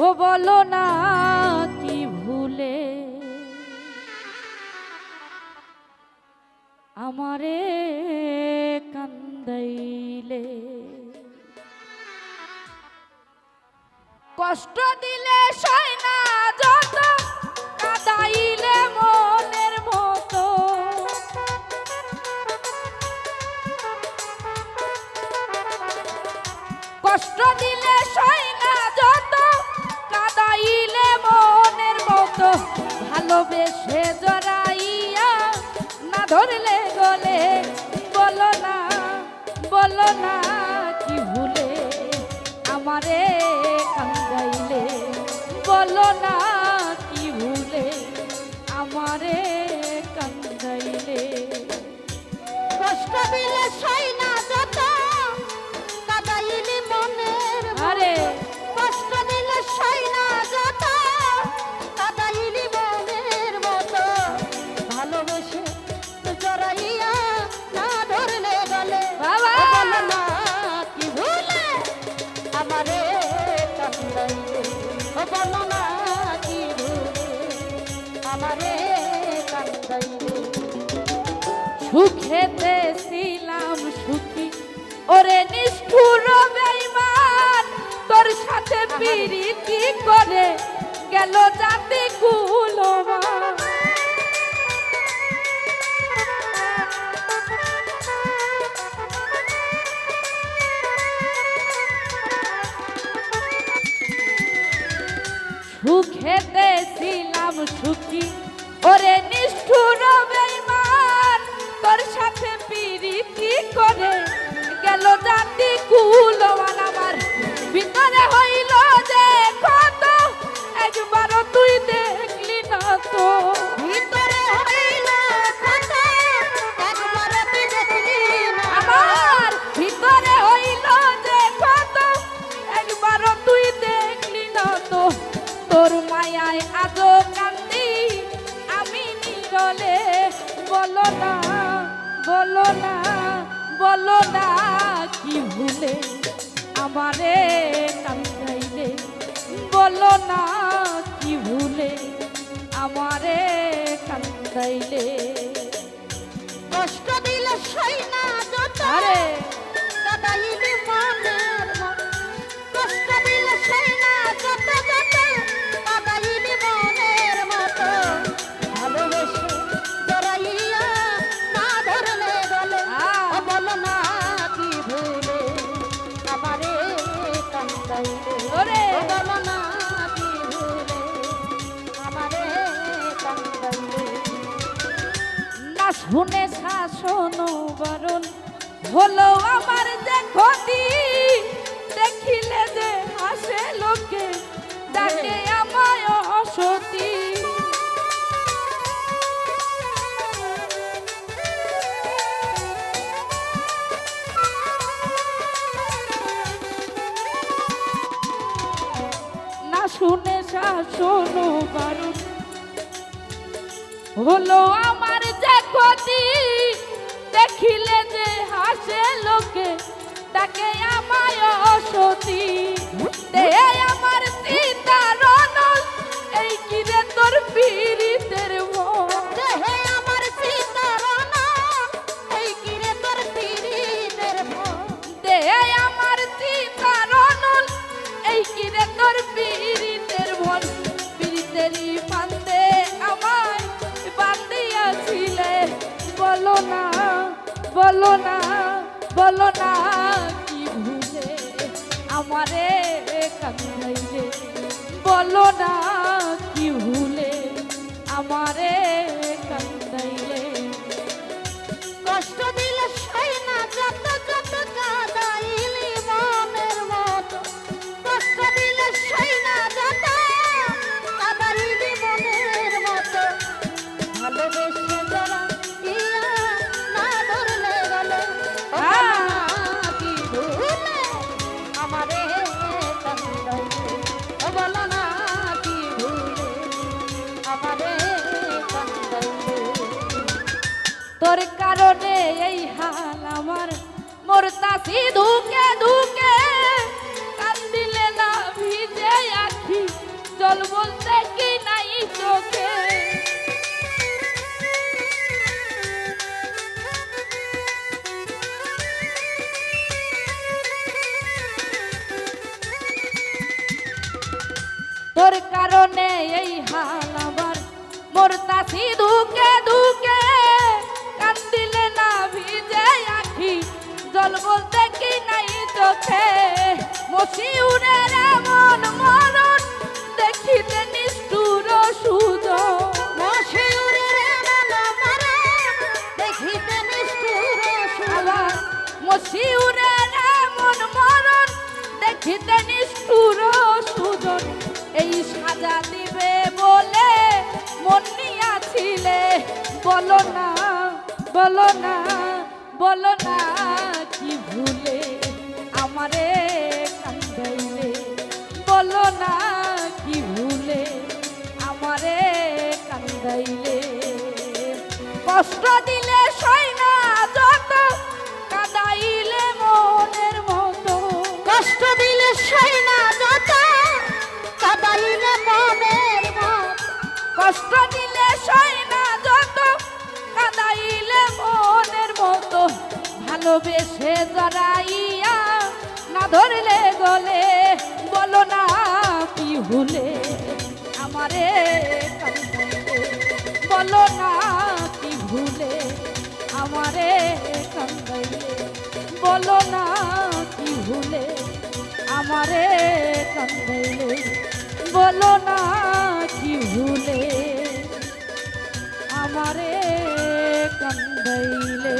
ও বলো না কি ভুলে আমারে কান্দাইলে, কষ্ট দিলে সয় না যত কাঁদাইলে মনের মতো, কষ্ট দিলে সয় না যত কাঁদাইলে মনের মতো, ভালোবেসে জড়াইয়া না ধরলে গলে, বলো না কি ভুলে আমারে কান্দাইলে, বলো না কি ভুলে আমারে কান্দাইলে, কষ্ট দিলে সই না যত কাঁদাইলি মনের, আরে কষ্ট দিলে সই না যত কাঁদাইলি মনের মতো, ভালোবেসে জড়াইয়া না ধরলে গলে, বাবা বলো না কি ভুলে আমারে কান্দাইলে, বলো না কি ভুলে আমারে কান্দাইলে। সুখেতে ছিলাম সুখী ওরে নিষ্ঠুর বেঈমান, তোর সাথে প্রীতি করে গেল জাতি কুলমান, সুখেতে ছিলাম সুখী ওরে নিষ্ঠুর বেঈমান, তোর সাথে প্রীতি করে গেল জাতি কুলমান, আমার ভিতরে হইল যে কত একবারও তুই দেখলি না তো, ভিতরে হইল কত একবার তুই দেখলি না, আমার ভিতরে হইল যে কত একবারও তুই দেখলি না তো, তোর মায়ায় আজো কান্দি আমি নিরলে, বলো না কি ভুলে আমারে কান্দাইলে, বলো না কি ভুলে আমারে কান্দাইলে, কষ্ট দিলে সই না যত আরে কাঁদাইলি মনের মতো, কষ্ট দিলে সই না যত কাঁদাইলি মনের মতো, ভালোবেসে জড়াইয়া না ধরলে গলে, বলো না কি ভুলে আমারে কান্দাইলে, ওরে বলো না কি ভুলে আমারে কান্দাইলে। না শুনে শাসন বারণ হলো আমার যে ক্ষতি, দেখিলে যে হাসে লোকে ডাকে আমায় অসতী, না শুনে শাসন বারণ হলো আমার যে ক্ষতি, দেখিলে যে হাসে লোকে তাকে আমায় অসতী, দে আমার সীতারণ এই কিরে তোর পীড়িতের মন, দেহে আমার সীতারণ এই কিরে তোর পীড়িতের মন, দে আমার সীতারণ এই কিরে তোর পীড়িতের মন, পীড়িতেরই ফান্দে আমায় বান্ধিয়াছিলে, বলো না কি ভুলে আমারে কান্দাইলে, বলো না কি ভুলে আমারে কান্দাইলে, কষ্ট দিলে সই না যত কাঁদাইলি মনের মতো, কষ্ট দিলে সই না যত কাঁদাইলি মনের মতো, ভালোবেসে যারা ইয়া না ধরলে গলে, কি ভুলে আমারে কান্দাইলে, বলো না কি ভুলে আমারে কান্দাইলে। তোর কারণে এই হাল আমার, মরতাছি ধুকে ধুকে, কান্দিলে না ভিজে আখি তোর কারণে এই হাল আমার মরতাছি দুকে দুকে কান্দিলে না ভিজে আখি জল বলতে কি নাই চোখে মশিউরের এমন মরণ দেখিতে নিষ্ঠুর সুজন মশিউরের এমন মরণ দেখিতে নিষ্ঠুর আবার মশিউরের এমন মরণ দেখিতে নিষ্ঠুর সুজন এই সাজা দিবে বলে মন নিয়াছিলে বলো না বলো না বলো না কি ভুলে আমারে কান্দাইলে বলো না কি ভুলে আমারে কান্দাইলে কষ্ট দিলে সয় না যত কাদাইলে মনের মতো কষ্ট দিলে সই না যত কাদাইলে মনের মত কষ্ট দিলে সয় না যত কাদাইলে মনের মতো ভালোবেসে জড়াইয়া না ধরলে গলে বলো না কি ভুলে আমারে কান্দাইলে বলো না কি ভুলে আমারে কান্দাইলে বলো না কি ভুলে আমারে কান্দাইলে বলো না কি ভুলে আমারে কান্দাইলে